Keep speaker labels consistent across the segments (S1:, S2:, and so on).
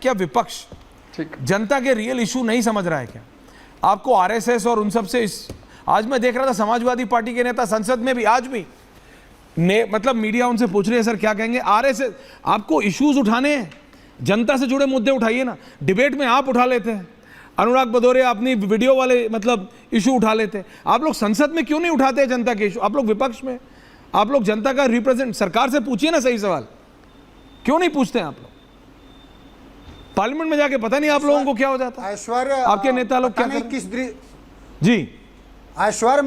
S1: क्या विपक्ष जनता के रियल इशू नहीं समझ रहा है क्या? आपको आरएसएस और उन सब से आज मैं देख रहा था समाजवादी पार्टी के नेता संसद में भी आज भी मतलब मीडिया उनसे पूछ रही है सर क्या कहेंगे, आरएसएस आपको इश्यूज उठाने हैं, जनता से जुड़े मुद्दे उठाइए ना। डिबेट में आप उठा लेते हैं, अनुराग भदौरिया अपनी वीडियो वाले मतलब इशू उठा लेते हैं, आप लोग संसद में क्यों नहीं उठाते हैं जनता के इशू? आप लोग विपक्ष में, आप लोग जनता का रिप्रेजेंट, सरकार से पूछिए ना सही सवाल, क्यों नहीं पूछते हैं आप लोग? पार्लियामेंट में जाके पता नहीं आप लोगों को क्या हो जाता है,
S2: ऐश्वर्य
S1: आपके नेता लोग क्या
S2: किस
S1: जी
S2: ऐश्वर्य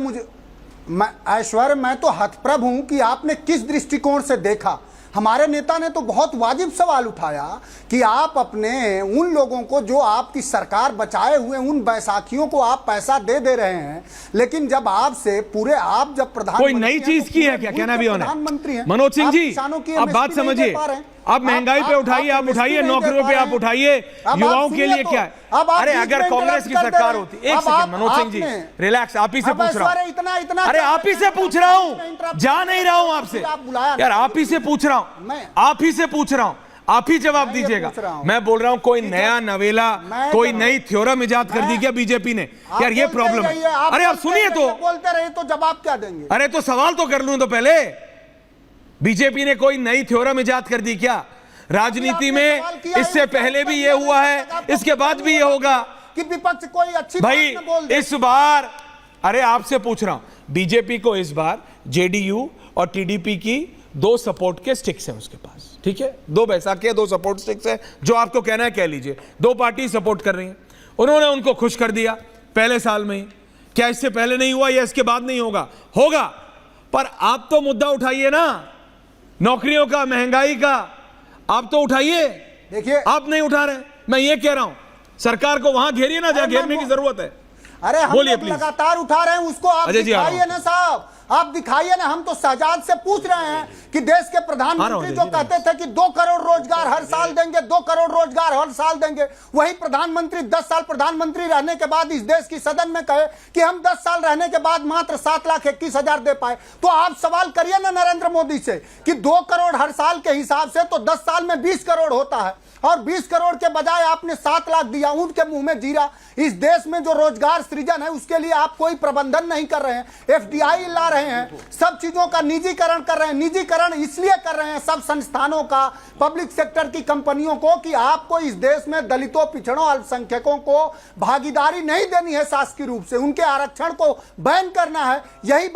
S2: मैं तो हतप्रभ हूं कि आपने किस दृष्टिकोण से देखा। हमारे नेता ने तो बहुत वाजिब सवाल उठाया कि आप अपने उन लोगों को जो आपकी सरकार बचाए हुए उन बैसाखियों को आप पैसा दे रहे हैं, लेकिन जब आपसे पूरे आप जब प्रधानमंत्री
S1: कोई नई चीज की है क्या? कहना भी होना
S2: प्रधानमंत्री हैं
S1: मनोज सिंह जी,
S2: आप
S1: बात समझिए, आप महंगाई पे उठाइए, आप उठाइए, नौकरियों पे आप उठाइए, युवाओं के लिए क्या है? अरे अगर कांग्रेस की सरकार होती, एक सेकंड मनोज सिंह जी रिलैक्स, आप ही से पूछ रहा हूं, अरे आप ही से पूछ रहा हूं, जा नहीं रहा हूं आपसे यार, आप ही से पूछ रहा हूं, आप ही से पूछ रहा हूं, आप ही जवाब दीजिएगा। मैं बोल रहा हूं कोई नया नवेला, कोई नई थ्योरम इजाद कर दी क्या बीजेपी ने? यार ये प्रॉब्लम है। अरे आप सुनिए तो,
S2: बोलते रहे तो जवाब क्या देंगे?
S1: अरे तो सवाल तो कर लूं तो पहले, बीजेपी ने कोई नई थ्योरम इजाद कर दी क्या? राजनीति में इससे पहले भी ये हुआ है, इसके बाद भी ये होगा
S2: कि विपक्ष कोई अच्छी
S1: भाई
S2: बात न बोल दे।
S1: इस बार, अरे आपसे पूछ रहा हूं, बीजेपी को इस बार जेडीयू और टीडीपी की 2 सपोर्ट के स्टिक्स हैं उसके पास, ठीक है, 2 बैसाखी 2 सपोर्ट स्टिक्स है, जो आपको कहना है कह लीजिए, 2 पार्टी सपोर्ट कर रही हैं, उन्होंने उनको खुश कर दिया पहले साल में ही। क्या इससे पहले नहीं हुआ या इसके बाद नहीं होगा? होगा। पर आप तो मुद्दा उठाइए ना, नौकरियों का, महंगाई का, आप तो उठाइए।
S2: देखिए
S1: आप नहीं उठा रहे, मैं ये कह रहा हूं सरकार को वहां घेरिए ना जहां घेरने की जरूरत है।
S2: अरे हम लोग लगातार उठा रहे हैं, उसको आप दिखाइए ना साहब, आप दिखाइए ना। हम तो शहजाद से पूछ रहे हैं कि देश के प्रधानमंत्री जो कहते थे कि 2 करोड़ रोजगार हर साल देंगे, 2 करोड़ रोजगार हर साल देंगे, वही प्रधानमंत्री 10 साल प्रधानमंत्री रहने के बाद इस देश की सदन में कहे कि हम 10 साल रहने के बाद मात्र 7,21,000 दे पाए। तो आप सवाल करिए ना नरेंद्र मोदी से कि 2 करोड़ हर साल के हिसाब से तो 10 साल में 20 करोड़ होता है, और 20 करोड़ के बजाय आपने 7 लाख दिया, उनके मुंह में जीरा। इस देश में जो रोजगार सृजन है उसके लिए आप कोई प्रबंधन नहीं कर रहे हैं, एफडीआई ला रहे हैं, सब चीजों का निजीकरण कर रहे हैं। निजीकरण इसलिए कर रहे हैं सब संस्थानों का, पब्लिक सेक्टर की कंपनियों को, कि आपको इस देश में दलितों, पिछड़ों, अल्पसंख्यकों को भागीदारी नहीं देनी है शासकीय रूप से, उनके आरक्षण को बैन करना है। यही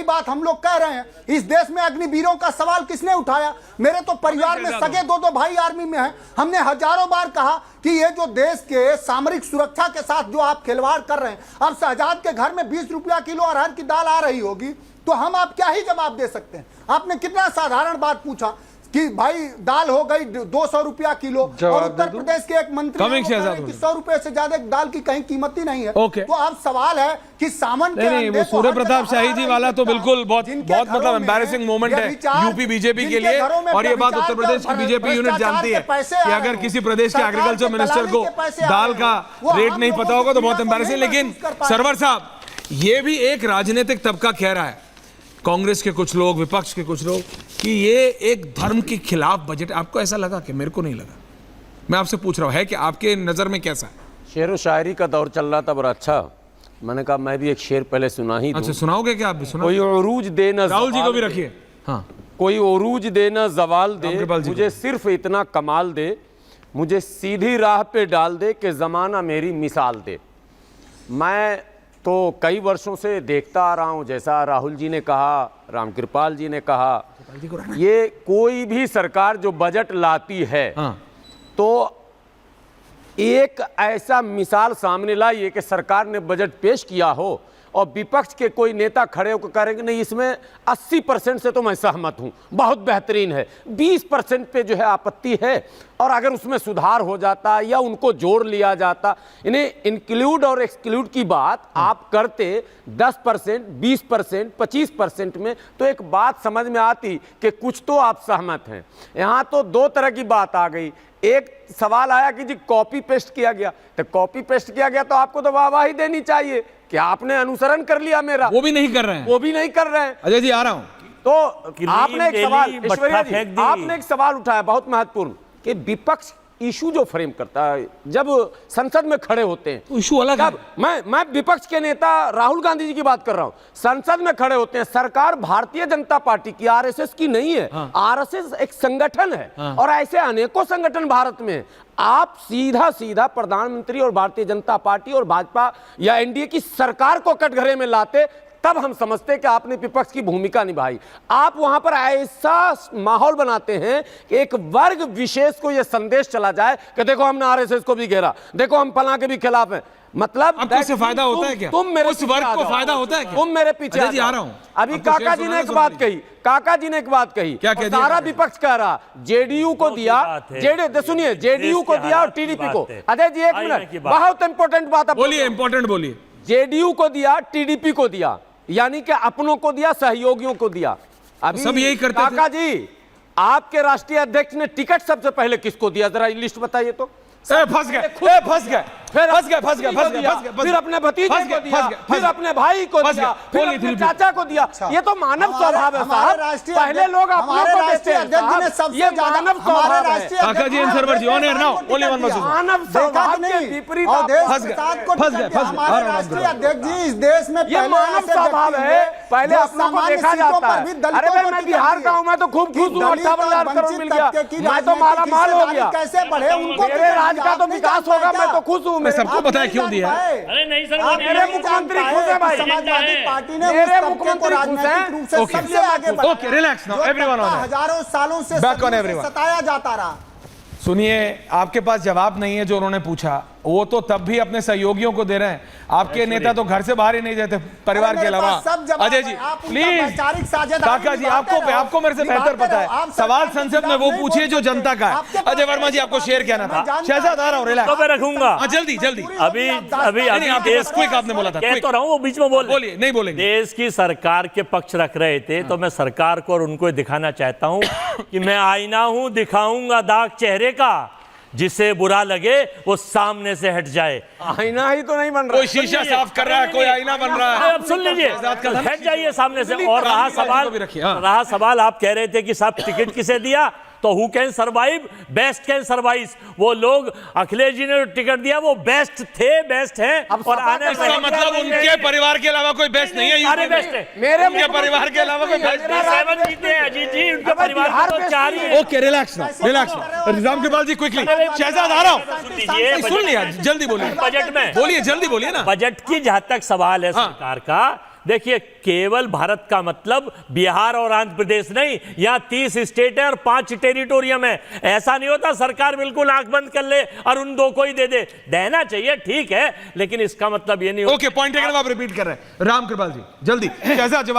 S2: बात हम लोग कह रहे हैं। इस देश में अग्निवीरों का सवाल किसने उठाया? मेरे तो परिवार में सगे 2 भाई आर्मी में हैं। हमने हजारों बार कहा कि ये जो देश के सामरिक सुरक्षा के साथ जो आप खिलवाड़ कर रहे हैं, अब शहजाद के घर में 20 रुपया किलो अरहर की दाल आ रही होगी, तो हम आप क्या ही जवाब दे सकते हैं? आपने कितना साधारण बात पूछा कि भाई दाल हो गई 200 रुपया किलो, और उत्तर प्रदेश के एक मंत्री कि 100 रुपए से ज्यादा दाल की कहीं कीमत ही नहीं है। तो अब सवाल है कि सामान के
S1: वो सूर्य प्रताप शाही जी वाला तो बिल्कुल बहुत मतलब एम्बैरेसिंग मोमेंट है यूपी बीजेपी के लिए, और ये बात उत्तर प्रदेश की बीजेपी यूनिट जानती है कि अगर किसी प्रदेश के एग्रीकल्चर मिनिस्टर को दाल का रेट नहीं पता होगा तो बहुत एम्बैरेसिंग। लेकिन सरवर साहब, ये भी एक राजनीतिक तबका कह रहा है, कांग्रेस के कुछ लोग, विपक्ष के कुछ लोग, कि ये एक धर्म के खिलाफ बजट। आपको ऐसा लगा? कि मेरे को नहीं लगा। मैं आपसे पूछ रहा हूं, है कि आपके नजर में कैसा है?
S3: शेर व शायरी का दौर चल रहा था, बड़ा अच्छा। मैंने कहा मैं भी एक शेर पहले सुना ही दूं।
S1: अच्छा सुनाओगे क्या? आप भी सुना।
S3: कोई उरूज दे न,
S1: राहुल जी को भी रखिए। हाँ,
S3: कोई उरूज दे न जवाल दे, मुझे सिर्फ इतना कमाल दे, मुझे सीधी राह पे डाल दे कि जमाना मेरी मिसाल दे। मैं तो कई वर्षों से देखता आ रहा हूं, जैसा राहुल जी ने कहा, रामकृपाल जी ने कहा, ये कोई भी सरकार जो बजट लाती है तो एक ऐसा मिसाल सामने लाई है कि सरकार ने बजट पेश किया हो और विपक्ष के कोई नेता खड़े होकर करेंगे नहीं इसमें 80% से तो मैं सहमत हूं, बहुत बेहतरीन है, 20% पे जो है आपत्ति है, और अगर उसमें सुधार हो जाता या उनको जोड़ लिया जाता, इन्हें इंक्लूड और एक्सक्लूड की बात आप करते 10%, 20%, 25% में, तो एक बात समझ में आती कि कुछ तो आप सहमत हैं। यहाँ तो 2 तरह की बात आ गई। एक सवाल आया कि जी कॉपी पेस्ट किया गया, तो कॉपी पेस्ट किया गया तो आपको तो वाहवाही देनी चाहिए कि आपने अनुसरण कर लिया मेरा।
S1: वो भी नहीं कर रहे हैं,
S3: वो भी नहीं कर रहे हैं।
S1: अजय जी आ रहा हूं।
S3: तो आपने एक सवाल, ऐश्वर्या जी, आपने एक सवाल उठाया बहुत महत्वपूर्ण कि विपक्ष इशू जो फ्रेम करता है, जब संसद में खड़े होते हैं,
S1: इशू अलग है।
S3: मैं विपक्ष के नेता राहुल गांधी जी की बात कर रहा हूं, संसद में खड़े होते हैं, सरकार भारतीय जनता पार्टी की, आरएसएस की नहीं है। आरएसएस एक संगठन है और ऐसे अनेकों संगठन भारत में। आप सीधा सीधा प्रधानमंत्री और भारतीय जनता पार्टी और भाजपा या एनडीए की सरकार को कटघरे में लाते, तब हम समझते कि आपने विपक्ष की भूमिका निभाई। आप वहां पर ऐसा माहौल बनाते हैं कि एक वर्ग विशेष को यह संदेश चला जाए कि देखो हमने आरएसएस को भी घेरा, देखो हम फलां के भी खिलाफ हैं। मतलब
S1: आपको इससे फायदा होता है क्या?
S3: तुम मेरे
S1: उस वर्ग को फायदा होता है क्या?
S3: तुम मेरे पीछे
S1: अजय जी आ रहा हूं।
S3: अभी काका जी ने एक बात कही, काका जी ने एक बात कही,
S1: क्या कह दिया?
S3: सारा विपक्ष कह रहा जेडीयू को दिया, सुनिए, जेडीयू को दिया और टीडीपी को। अजय जी एक मिनट, बहुत इंपॉर्टेंट बात
S1: बोलिए, इंपॉर्टेंट बोलिए।
S3: जेडीयू को दिया, टीडीपी को दिया, यानी कि अपनों को दिया, सहयोगियों को दिया। अभी
S1: सब यही करते थे।
S3: काका जी, आपके राष्ट्रीय अध्यक्ष ने टिकट सबसे पहले किसको दिया, जरा लिस्ट बताइए तो।
S1: फंस गए,
S3: फिर अपने भतीजे को दिया, फिर अपने भाई को दिया, फिर अपने चाचा को दिया। ये तो मानव स्वभाव है साहब। पहले लोग अपनों को देते हैं साहब, ये मानव स्वभाव है।
S1: Kaka ji and Sarvar ji on air now, only one message.
S3: मानव स्वभाव के विपरीत
S2: हमारे राष्ट्रीय अध्यक्ष जी इस देश में
S3: ये मानव स्वभाव है। पहले अपनों को देखा जाता है। अरे भाई मैं बिहार का हूं, मैं तो खूब खुश हूं, 58,000 करोड़ मिल गया, मैं तो माला माल हो गया।
S2: कैसे बढ़े उनको,
S3: मेरे राज्य का तो विकास होगा, मैं तो खुश हूं।
S1: सबको बताया क्यों दिया?
S4: अरे नहीं सर,
S3: मेरे मुख्यमंत्री खुश है भाई,
S2: समाजवादी पार्टी ने
S3: मेरे
S2: उस तबके को
S3: मुख्यमंत्री
S2: राजनीतिक रूप से सबसे आगे बढ़ाया।
S1: Okay, relax now everyone on air.
S2: हजारों सालों से
S1: Back on everyone.
S2: सताया जाता रहा।
S1: सुनिए, आपके पास जवाब नहीं है जो उन्होंने पूछा, वो तो तब भी अपने सहयोगियों को दे रहे हैं। आपके नेता तो घर से बाहर ही नहीं जाते परिवार के अलावा। अजय जी प्लीज, काका जी आपको मेरे से बेहतर पता है। सवाल संसद में वो पूछिए जो जनता का है। अजय वर्मा जी आपको शेयर कहना था। शहजाद आ रहा हूँ, रिलैक्स।
S4: तो मैं रखूंगा
S1: जल्दी जल्दी।
S4: अभी देश
S1: क्विक आपने बोला था,
S4: कह तो रहा हूँ, वो बीच में
S1: बोलिए। नहीं बोलेंगे।
S4: देश की सरकार के पक्ष रख रहे थे, तो मैं सरकार को और उनको दिखाना चाहता हूँ कि मैं आईना हूं, दिखाऊंगा दाग चेहरे का, जिसे बुरा लगे वो सामने से हट जाए।
S3: आईना ही तो नहीं बन रहा,
S1: कोई शीशा साफ कर रहा है, कोई आईना बन रहा है।
S4: अब सुन लीजिए, हट जाइए सामने से। और रहा सवाल आप कह रहे थे कि साहब टिकट किसे दिया, तो who can survive, best can survive. वो लोग, अखिलेश जी ने टिकट दिया, वो बेस्ट थे, बेस्ट हैं।
S3: और आने
S1: इसका मतलब उनके परिवार के अलावा कोई बेस्ट नहीं है।
S4: अरे बेस्ट है,
S3: मेरे
S1: उनके परिवार के अलावा कोई बेस्ट नहीं है।
S4: 7 जीते हैं अजीत जी, उनके परिवार को तो 4 ही है।
S1: ओके, रिलैक्स रामकृपाल जी क्विकली। शहजाद आ रहा हूँ, सुन लिया, जल्दी बोलिए।
S4: बजट में
S1: बोलिए, जल्दी बोलिए ना।
S4: बजट की जहां तक सवाल है सरकार का, देखिए केवल भारत का मतलब बिहार और आंध्र प्रदेश नहीं, यहां 30 स्टेट है और 5 टेरिटोरियम है। ऐसा नहीं होता सरकार बिल्कुल आंख बंद कर ले और उन 2 को ही दे दे। देना चाहिए, ठीक है, लेकिन इसका मतलब ये नहीं।
S1: ओके, पॉइंट टेकन, आप रिपीट कर रहे हैं। रामकृपाल जी जल्दी, कैसा जवाब